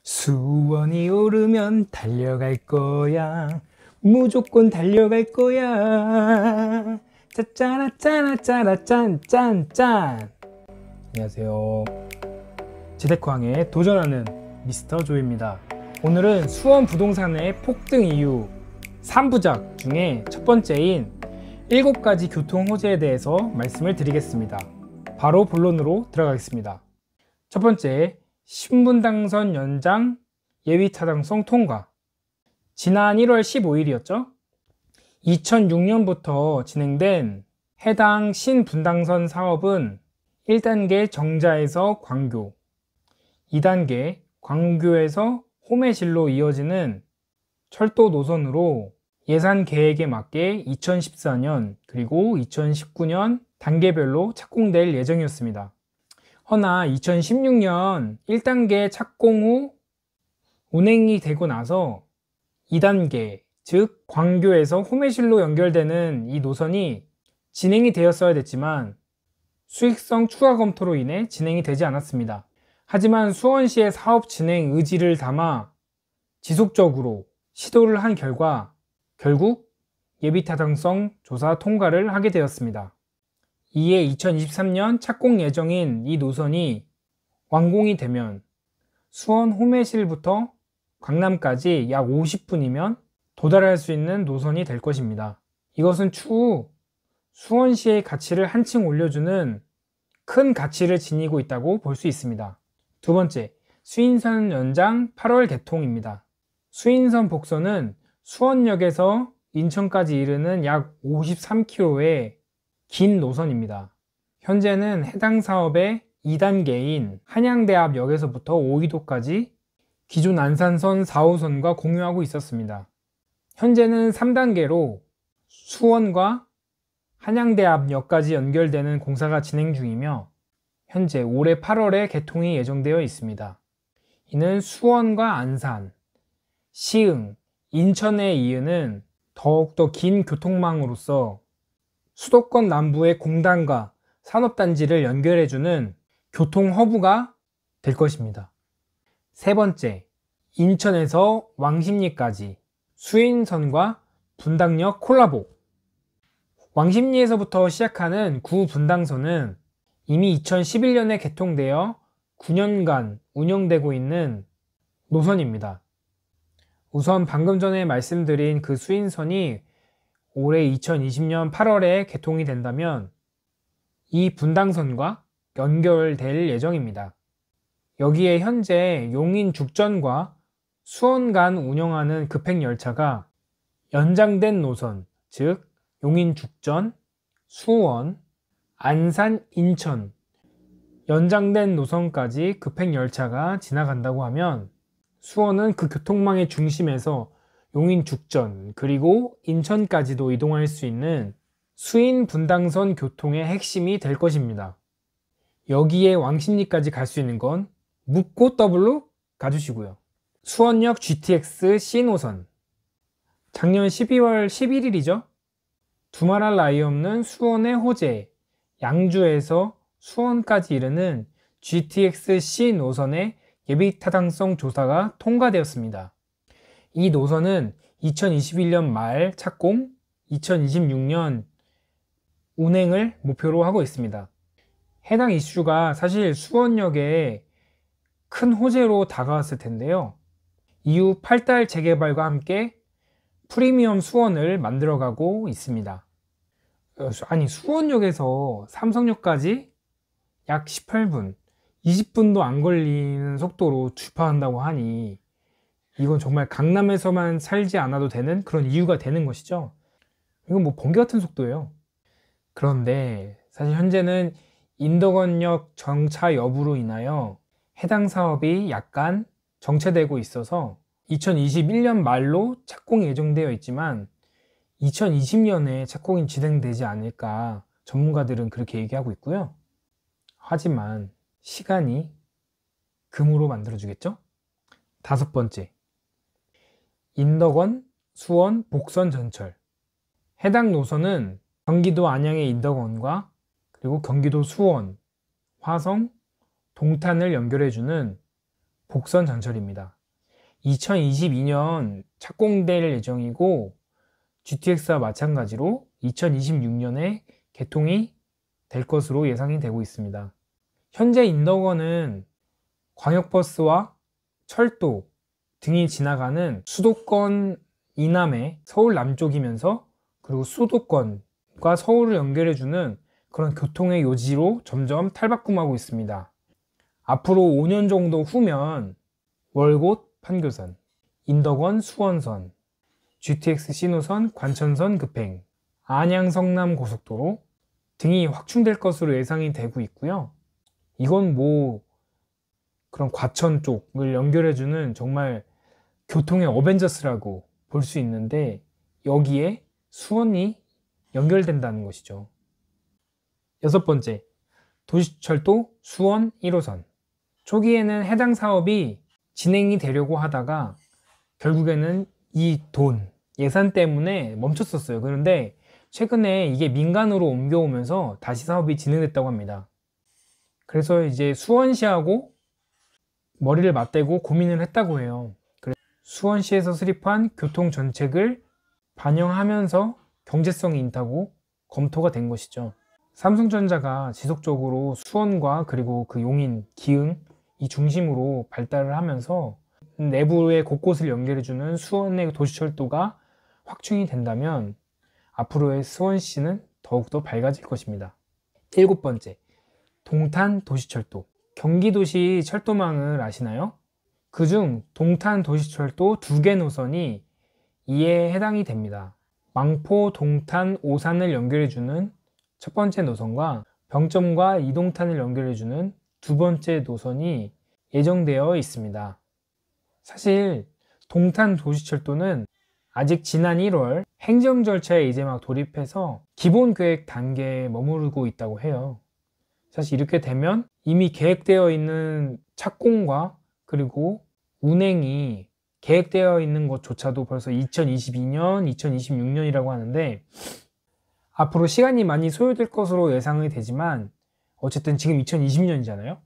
수원이 오르면 달려갈 거야. 무조건 달려갈 거야. 짜짜라 짜라 짜라 짠짠짠. 안녕하세요. 재테크왕에 도전하는 미스터 조입니다. 오늘은 수원 부동산의 폭등 이유 3부작 중에 첫 번째인 7가지 교통 호재에 대해서 말씀을 드리겠습니다. 바로 본론으로 들어가겠습니다. 첫 번째, 신분당선 연장 예비 타당성 통과. 지난 1월 15일이었죠? 2006년부터 진행된 해당 신분당선 사업은 1단계 정자에서 광교, 2단계 광교에서 호매실로 이어지는 철도 노선으로 예산 계획에 맞게 2014년 그리고 2019년 단계별로 착공될 예정이었습니다. 허나 2016년 1단계 착공 후 운행이 되고 나서 2단계, 즉 광교에서 호매실로 연결되는 이 노선이 진행이 되었어야 됐지만 수익성 추가 검토로 인해 진행이 되지 않았습니다. 하지만 수원시의 사업 진행 의지를 담아 지속적으로 시도를 한 결과 결국 예비타당성 조사 통과를 하게 되었습니다. 이에 2023년 착공 예정인 이 노선이 완공이 되면 수원 호매실부터 강남까지 약 50분이면 도달할 수 있는 노선이 될 것입니다. 이것은 추후 수원시의 가치를 한층 올려주는 큰 가치를 지니고 있다고 볼 수 있습니다. 두 번째, 수인선 연장 8월 개통입니다. 수인선 복선은 수원역에서 인천까지 이르는 약 53km의 긴 노선입니다. 현재는 해당 사업의 2단계인 한양대 앞 역에서부터 오이도까지 기존 안산선 4호선과 공유하고 있었습니다. 현재는 3단계로 수원과 한양대 앞 역까지 연결되는 공사가 진행 중이며 현재 올해 8월에 개통이 예정되어 있습니다. 이는 수원과 안산, 시흥, 인천에 이으는 더욱더 긴 교통망으로서 수도권 남부의 공단과 산업단지를 연결해주는 교통 허브가 될 것입니다. 세 번째, 인천에서 왕십리까지 수인선과 분당역 콜라보. 왕십리에서부터 시작하는 구분당선은 이미 2011년에 개통되어 9년간 운영되고 있는 노선입니다. 우선 방금 전에 말씀드린 그 수인선이 올해 2020년 8월에 개통이 된다면 이 분당선과 연결될 예정입니다. 여기에 현재 용인 죽전과 수원 간 운영하는 급행열차가 연장된 노선, 즉 용인 죽전, 수원, 안산, 인천 연장된 노선까지 급행열차가 지나간다고 하면 수원은 그 교통망의 중심에서 용인 죽전 그리고 인천까지도 이동할 수 있는 수인 분당선 교통의 핵심이 될 것입니다. 여기에 왕십리까지 갈 수 있는 건 묻고 더블로 가주시고요. 수원역 GTX C노선, 작년 12월 11일이죠. 두말할 나위 없는 수원의 호재, 양주에서 수원까지 이르는 GTX C 노선의 예비타당성 조사가 통과되었습니다. 이 노선은 2021년 말 착공, 2026년 운행을 목표로 하고 있습니다. 해당 이슈가 사실 수원역에 큰 호재로 다가왔을 텐데요. 이후 8달 재개발과 함께 프리미엄 수원을 만들어가고 있습니다. 아니, 수원역에서 삼성역까지 약 18분, 20분도 안 걸리는 속도로 주파한다고 하니 이건 정말 강남에서만 살지 않아도 되는 그런 이유가 되는 것이죠. 이건 뭐 번개 같은 속도예요. 그런데 사실 현재는 인덕원역 정차 여부로 인하여 해당 사업이 약간 정체되고 있어서 2021년 말로 착공이 예정되어 있지만 2020년에 착공이 진행되지 않을까 전문가들은 그렇게 얘기하고 있고요. 하지만 시간이 금으로 만들어주겠죠? 다섯 번째, 인덕원 수원 복선 전철. 해당 노선은 경기도 안양의 인덕원과 그리고 경기도 수원, 화성, 동탄을 연결해주는 복선 전철입니다. 2022년 착공될 예정이고 GTX와 마찬가지로 2026년에 개통이 될 것으로 예상이 되고 있습니다. 현재 인덕원은 광역버스와 철도 등이 지나가는 수도권 이남의 서울 남쪽이면서 그리고 수도권과 서울을 연결해주는 그런 교통의 요지로 점점 탈바꿈하고 있습니다. 앞으로 5년 정도 후면 월곶 판교선, 인덕원 수원선, GTX 신호선 관천선 급행, 안양 성남 고속도로 등이 확충될 것으로 예상이 되고 있고요. 이건 뭐 그런 과천 쪽을 연결해주는 정말 교통의 어벤져스라고 볼 수 있는데 여기에 수원이 연결된다는 것이죠. 6번째, 도시철도 수원 1호선. 초기에는 해당 사업이 진행이 되려고 하다가 결국에는 이 예산 때문에 멈췄었어요. 그런데 최근에 이게 민간으로 옮겨오면서 다시 사업이 진행됐다고 합니다. 그래서 이제 수원시하고 머리를 맞대고 고민을 했다고 해요. 그래서 수원시에서 수립한 교통정책을 반영하면서 경제성이 있다고 검토가 된 것이죠. 삼성전자가 지속적으로 수원과 그리고 그 용인, 기흥 이 중심으로 발달을 하면서 내부의 곳곳을 연결해주는 수원의 도시철도가 확충이 된다면 앞으로의 수원시는 더욱더 밝아질 것입니다. 7번째, 동탄 도시철도. 경기도시 철도망을 아시나요? 그중 동탄 도시철도 2개 노선이 이에 해당이 됩니다. 망포, 동탄, 오산을 연결해주는 첫 번째 노선과 병점과 이동탄을 연결해주는 두 번째 노선이 예정되어 있습니다. 사실 동탄 도시철도는 아직 지난 1월 행정 절차에 이제 막 돌입해서 기본 계획 단계에 머무르고 있다고 해요. 사실 이렇게 되면 이미 계획되어 있는 착공과 그리고 운행이 계획되어 있는 것조차도 벌써 2022년, 2026년이라고 하는데 앞으로 시간이 많이 소요될 것으로 예상이 되지만 어쨌든 지금 2020년이잖아요.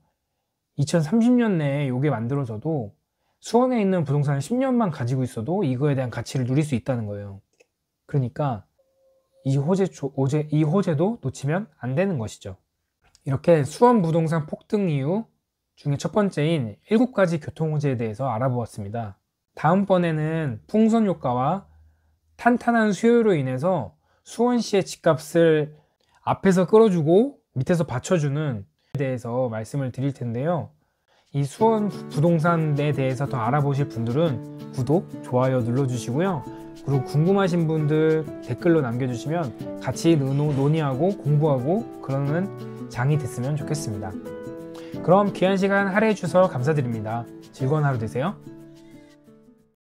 2030년 내에 이게 만들어져도 수원에 있는 부동산을 10년만 가지고 있어도 이거에 대한 가치를 누릴 수 있다는 거예요. 그러니까 이 호재도 놓치면 안 되는 것이죠. 이렇게 수원 부동산 폭등 이유 중에 첫 번째인 7가지 교통호재에 대해서 알아보았습니다. 다음번에는 풍선 효과와 탄탄한 수요로 인해서 수원시의 집값을 앞에서 끌어주고 밑에서 받쳐주는 데 대해서 말씀을 드릴 텐데요. 이 수원 부동산에 대해서 더 알아보실 분들은 구독, 좋아요 눌러주시고요. 그리고 궁금하신 분들 댓글로 남겨주시면 같이 논의하고 공부하고 그러는 장이 됐으면 좋겠습니다. 그럼 귀한 시간 할애해 주셔서 감사드립니다. 즐거운 하루 되세요.